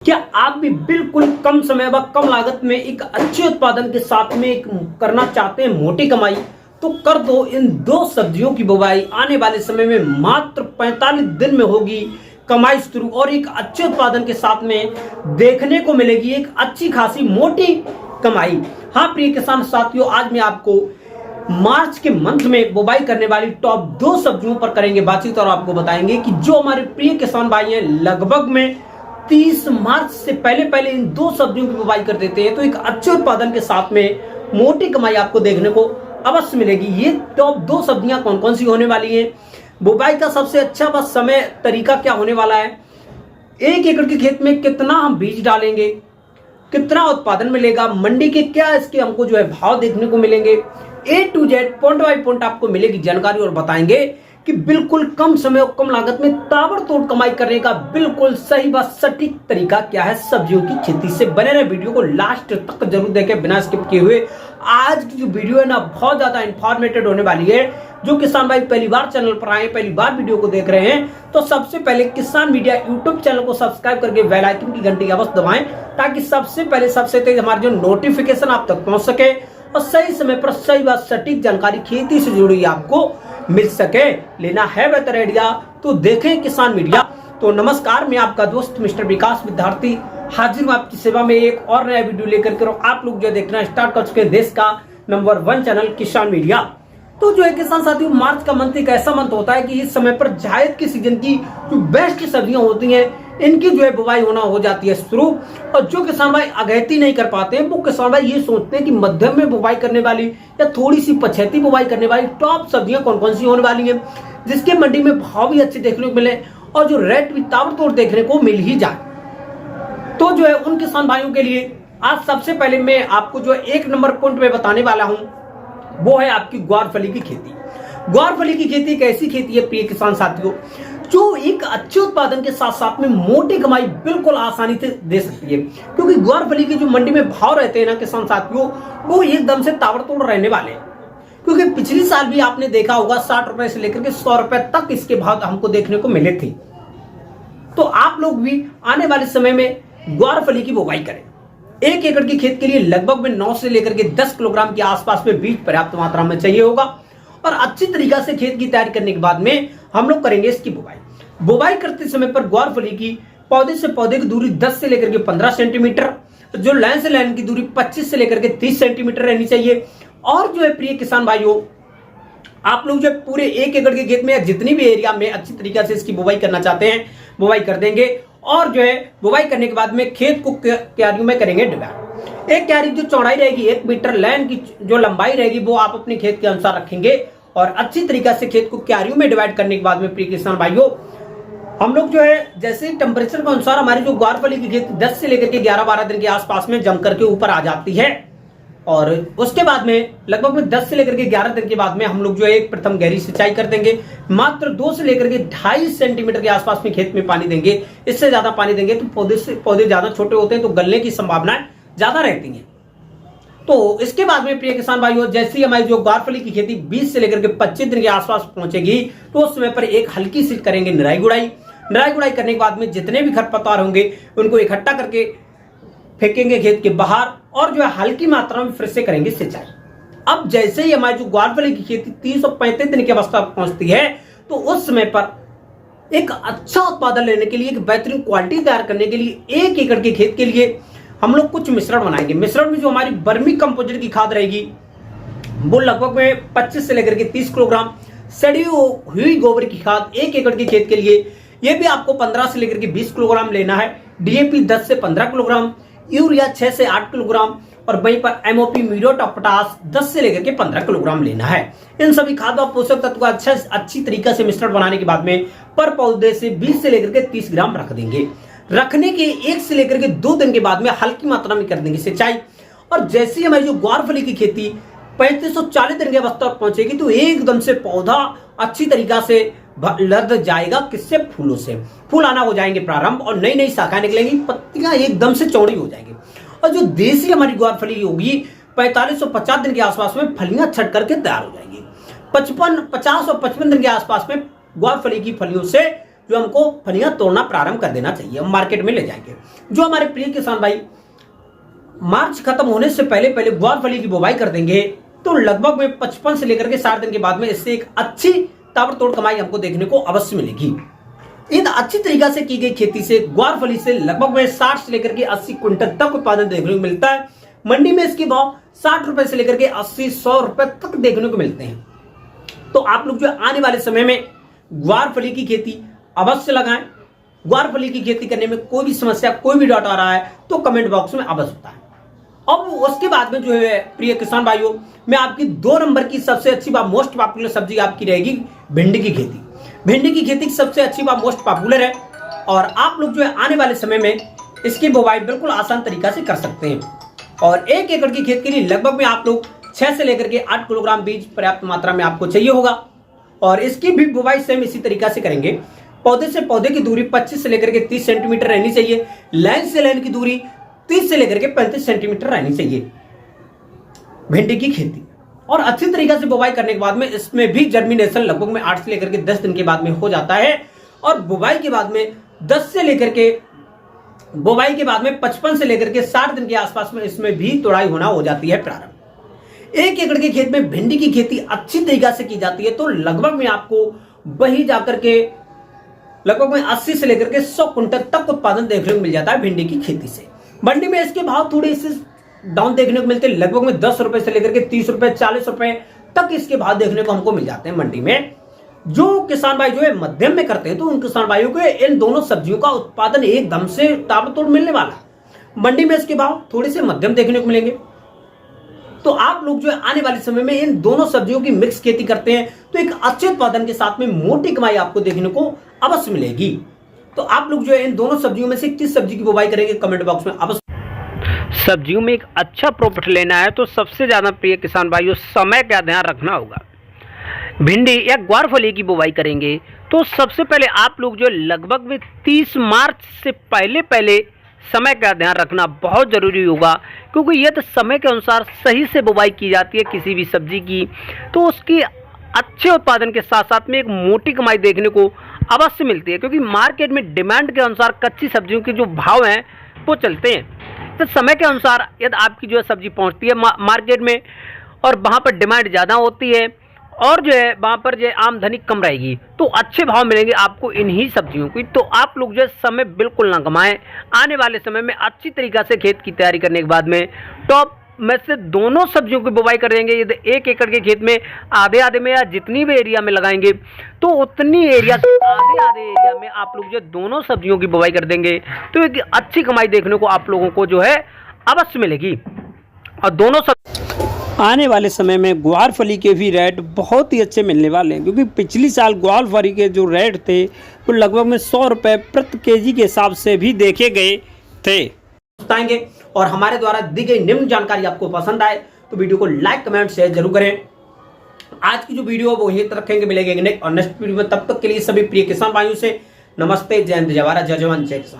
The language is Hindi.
क्या आप भी बिल्कुल कम समय व कम लागत में एक अच्छे उत्पादन के साथ में एक करना चाहते हैं मोटी कमाई? तो कर दो इन दो सब्जियों की बुवाई। आने वाले समय में मात्र 45 दिन में होगी कमाई शुरू और एक अच्छे उत्पादन के साथ में देखने को मिलेगी एक अच्छी खासी मोटी कमाई। हाँ प्रिय किसान साथियों, आज मैं आपको मार्च के मंथ में बुवाई करने वाली टॉप 2 सब्जियों पर करेंगे बातचीत और आपको बताएंगे कि जो हमारे प्रिय किसान भाई हैं लगभग में 30 मार्च से पहले इन 2 सब्जियों की बुवाई कर देते हैं तो एक अच्छे उत्पादन के साथ में मोटी कमाई आपको देखने को अवश्य मिलेगी। ये टॉप 2 सब्जियां कौन कौन सी होने वाली हैं, बुवाई का सबसे अच्छा व समय तरीका क्या होने वाला है, 1 एकड़ के खेत में कितना हम बीज डालेंगे, कितना उत्पादन मिलेगा, मंडी के क्या इसके हमको जो है भाव देखने को मिलेंगे, A to Z point by point आपको मिलेगी जानकारी और बताएंगे कि बिल्कुल कम समय और कम लागत में ताबड़तोड़ कमाई करने का बिल्कुल सही व सटीक तरीका क्या है सब्जियों की खेती से। बने रहे वीडियो को लास्ट तक जरूर देखें बिना स्किप किए हुए। आज की जो वीडियो है ना बहुत ज्यादा इंफॉर्मेटिव होने वाली है। जो किसान भाई पहली बार चैनल पर आए, पहली बार वीडियो को देख रहे हैं तो सबसे पहले किसान मीडिया यूट्यूब चैनल को सब्सक्राइब करके बेल आइकन की घंटी अवश्य दबाएं ताकि सबसे पहले सबसे तेज हमारी जो नोटिफिकेशन आप तक पहुंच सके और सही समय पर सही व सटीक जानकारी खेती से जुड़ी आपको मिल सके। लेना है बेहतर आइडिया तो देखें किसान मीडिया। तो नमस्कार, मैं आपका दोस्त मिस्टर विकास विद्यार्थी हाजिर हूं आपकी सेवा में एक और नया वीडियो लेकर के। आप लोग जो देखना स्टार्ट कर चुके हैं देश का नंबर 1 चैनल किसान मीडिया। तो जो है किसान साथियों, मार्च का मंथ एक ऐसा मंथ होता है कि इस समय पर जायद के सीजन की जो बेस्ट सब्जियां होती हैं इनकी जो है बुवाई होना हो जाती है शुरू। और जो किसान भाई अगैती नहीं कर पाते हैं वो किसान भाई ये सोचते हैं कि मध्यम में बुवाई करने वाली या थोड़ी सी पछेती बुवाई करने वाली टॉप सब्जियां कौन कौन सी होने वाली हैं जिसके मंडी में भाव भी अच्छे देखने को मिले और जो रेट भी ताबड़तोड़ देखने को मिल ही जाए। तो जो है उन किसान भाइयों के लिए आज सबसे पहले मैं आपको जो 1 नंबर पॉइंट में बताने वाला हूं वो है आपकी ग्वारफली की खेती। ग्वारफली की खेती एक ऐसी खेती है प्रिय किसान साथियों जो एक अच्छे उत्पादन के साथ साथ में मोटी कमाई बिल्कुल आसानी से दे सकती है। क्योंकि ग्वारफली के जो मंडी में भाव रहते हैं ना किसान साथियों वो एकदम से ताबड़तोड़ रहने वाले हैं। क्योंकि पिछली साल भी आपने देखा होगा 60 रुपए से लेकर के 100 रुपए तक इसके भाव हमको देखने को मिले थे। तो आप लोग भी आने वाले समय में ग्वारफली की बुवाई करें। 1 एकड़ के खेत के लिए लगभग में 9 से लेकर के 10 किलोग्राम के आसपास में बीज पर्याप्त मात्रा में चाहिए होगा। और अच्छी तरीका से खेत की तैयारी करने के बाद में हम लोग करेंगे इसकी बुवाई करते समय पर ग्वारफली की पौधे से पौधे की दूरी 10 से लेकर के 15 सेंटीमीटर, जो लाइन से लाइन की दूरी 25 से लेकर के 30 सेंटीमीटर रहनी चाहिए। और जो है प्रिय किसान भाइयों, आप लोग जो पूरे 1 एकड़ के खेत में जितनी भी एरिया में अच्छी तरीके से इसकी बुवाई करना चाहते हैं बुवाई कर देंगे। और जो है बुवाई करने के बाद में खेत को क्यारियों में करेंगे डिवाइड। एक क्यारी जो चौड़ाई रहेगी 1 मीटर, लाइन की जो लंबाई रहेगी वो आप अपने खेत के अनुसार रखेंगे। और अच्छी तरीके से खेत को क्यारियों में डिवाइड करने के बाद में प्रिय किसान भाइयों हम लोग जो है जैसे टेम्परेचर के अनुसार हमारी जो ग्वारफली की खेती 10 से लेकर के 11-12 दिन के आसपास में जम करके ऊपर आ जाती है। और उसके बाद में लगभग में 10 से लेकर के 11 दिन के बाद में हम लोग जो है एक प्रथम गहरी सिंचाई कर देंगे। मात्र 2 से लेकर के 2.5 सेंटीमीटर के आसपास में खेत में पानी देंगे। इससे ज्यादा पानी देंगे तो पौधे ज्यादा छोटे होते हैं तो गलने की संभावनाएं ज्यादा रहती हैं। तो इसके बाद में प्रिय किसान भाइयों जैसे ही हमारी जो ग्वारफली की खेती 20 से लेकर के 25 दिन के आसपास पहुंचेगी तो उस समय पर एक हल्की सी करेंगे निराई गुड़ाई करने के बाद में जितने भी खरपतवार होंगे उनको इकट्ठा करके फेंकेंगे खेत के बाहर और जो है हल्की मात्रा में फिर से करेंगे सिंचाई। अब जैसे ही हमारी जो ग्वारफली की खेती 335 दिन की अवस्था पहुंचती है तो उस समय पर एक अच्छा उत्पादन लेने के लिए, एक बेहतरीन क्वालिटी तैयार करने के लिए 1 एकड़ के खेत के लिए हम लोग कुछ मिश्रण बनाएंगे। मिश्रण में जो हमारी वर्मी कंपोजिट की खाद रहेगी वो लगभग में 25 से लेकर के 30 किलोग्राम, सड़ी हुई गोबर की खाद 1 एकड़ के खेत के लिए ये भी आपको 15 से लेकर के 20 किलोग्राम लेना है। डीएपी 10 से 15 किलोग्राम, यूरिया 6 से 8 किलोग्राम और वहीं पर एमओपी म्यूरेट ऑफ पोटाश 10 से लेकर के 15 किलोग्राम लेना है। इन सभी खाद और पोषक तत्व का अच्छी तरीके से मिश्रण बनाने के बाद में पर पौधे से 20 से लेकर के 30 ग्राम रख देंगे। रखने के 1 से लेकर के 2 दिन के बाद में हल्की मात्रा में कर देंगे सिंचाई। और जैसे ही हमारी जो ग्वारफली की खेती 3540 दिन की अवस्था पहुंचेगी तो एकदम से पौधा अच्छी तरीका से लद जाएगा। किससे? फूलों से। फूल आना हो जाएंगे प्रारंभ और नई नई शाखाएं निकलेंगी, पत्तियां एकदम से चौड़ी हो जाएंगी। और जो देसी हमारी ग्वारफली होगी 4550 दिन के आसपास में फलियां छट करके तैयार हो जाएंगी। 50 और 55 दिन के आसपास में ग्वारफली की फलियों से जो हमको फलियां तोड़ना प्रारंभ कर देना चाहिए, हम मार्केट में ले जाएंगे। जो हमारे प्रिय किसान भाई मार्च खत्म होने से पहले पहले ग्वार फली की बुवाई कर देंगे तो लगभग में 55 से लेकर के 60 दिन के बाद में इससे एक अच्छी ताबड़तोड़ कमाई हमको देखने को अवश्य मिलेगी। इन अच्छी तरीका से की गई खेती से ग्वार फली से लगभग में 60 से लेकर के 80 क्विंटल तक उत्पादन देखने को मिलता है। मंडी में इसके भाव 60 रुपए से लेकर के 80-100 रुपए तक देखने को मिलते हैं। तो आप लोग जो आने वाले समय में ग्वार फली की खेती अवश्य लगाएं। ग्वार फली की खेती करने में कोई भी समस्या, कोई भी डाउट आ रहा है तो कमेंट बॉक्स में अवश्य बताएं। अब उसके बाद में जो है प्रिय किसान भाइयों, मैं आपकी 2 नंबर की सबसे अच्छी व मोस्ट पॉपुलर सब्जी आपकी रहेगी भिंडी की खेती। भिंडी की खेती सबसे अच्छी व मोस्ट पॉपुलर है और आप लोग जो है आने वाले समय में इसकी बुवाई बिल्कुल आसान तरीका से कर सकते हैं। और 1 एकड़ की खेती के लिए लगभग में आप लोग 6 से लेकर के 8 किलोग्राम बीज पर्याप्त मात्रा में आपको चाहिए होगा। और इसकी भी बुवाई सेम इसी तरीका से करेंगे। पौधे से पौधे की दूरी 25 से लेकर के 30 सेंटीमीटर रहनी चाहिए। लाइन से लाइन की दूरी 30 से लेकर के 35 सेंटीमीटर रहनी चाहिए भिंडी की खेती। और अच्छी तरीके से बुवाई करने के बाद में इसमें भी जर्मिनेशन लगभग में 8 से लेकर के 10 दिन के बाद में हो जाता है। और बुवाई के बाद में 10 से लेकर के बुवाई के बाद में 55 से लेकर के 60 दिन के आसपास में इसमें भी तोड़ाई होना हो जाती है प्रारंभ। 1 एकड़ के खेत में भिंडी की खेती अच्छी तरीके से की जाती है तो लगभग में आपको वही जाकर के लगभग में 80 से लेकर के 100 कुंटल तक उत्पादन देखने को मिल जाता है भिंडी की खेती से। मंडी में इसके भाव थोड़े से डाउन देखने को मिलते हैं। लगभग में 10 रुपए से लेकर के 30 रुपए 40 रुपए तक इसके भाव देखने को हमको मिल जाते हैं मंडी में। जो किसान भाई जो है मध्यम में करते हैं तो उन किसान भाइयों को इन दोनों सब्जियों का उत्पादन एकदम से ताबड़तोड़ मिलने वाला है। मंडी में इसके भाव थोड़े से मध्यम देखने को मिलेंगे। तो आप लोग जो है आने वाले समय में इन दोनों सब्जियों की मिक्स खेती करते हैं तो एक अच्छे उत्पादन के साथ में मोटी कमाई आपको देखने को अवश्य मिलेगी। तो आप लोग जो है इन दोनों सब्जियों में से किस सब्जी की बुवाई करेंगे कमेंट बॉक्स में अवश्य। सब्जियों में एक अच्छा प्रॉफिट लेना है तो सबसे ज़्यादा प्रिय किसान भाइयों समय का ध्यान रखना होगा। भिंडी या ग्वार फली की बुवाई करेंगे तो सबसे पहले आप लोग जो लगभग में 30 मार्च से पहले पहले समय का ध्यान रखना बहुत ज़रूरी होगा, क्योंकि यह तो समय के अनुसार सही से बुवाई की जाती है किसी भी सब्जी की तो उसकी अच्छे उत्पादन के साथ साथ में एक मोटी कमाई देखने को अवश्य मिलती है। क्योंकि मार्केट में डिमांड के अनुसार कच्ची सब्जियों के जो भाव हैं वो चलते हैं। तो समय के अनुसार यदि आपकी जो है सब्जी पहुंचती है मार्केट में और वहाँ पर डिमांड ज़्यादा होती है और जो है वहाँ पर जो है आमदनी कम रहेगी तो अच्छे भाव मिलेंगे आपको इन्हीं सब्जियों की। तो आप लोग जो है समय बिल्कुल ना गंवाएं। आने वाले समय में अच्छी तरीक़ा से खेत की तैयारी करने के बाद में टॉप में से दोनों सब्जियों की बुवाई कर देंगे। यदि 1 एकड़ के खेत में आधे आधे में या जितनी भी एरिया में लगाएंगे तो उतनी एरिया से आधे आधे एरिया में आप लोग जो दोनों सब्जियों की बुवाई कर देंगे तो एक अच्छी कमाई देखने को आप लोगों को जो है अवश्य मिलेगी। और दोनों आने वाले समय में ग्वार फली के भी रेट बहुत ही अच्छे मिलने वाले हैं, क्योंकि पिछली साल ग्वार फली के जो रेट थे वो लगभग में 100 रुपये प्रति केजी के हिसाब से भी देखे गए थे। बताएंगे और हमारे द्वारा दी गई निम्न जानकारी आपको पसंद आए तो वीडियो को लाइक कमेंट शेयर जरूर करें। आज की जो वीडियो वो यहीं तक रखेंगे, मिलेंगे और नेक्स्ट वीडियो में। तब तक के लिए सभी प्रिय किसान भाइयों से नमस्ते, जय हिंद, जय भारत, जय जवान, जय किसान।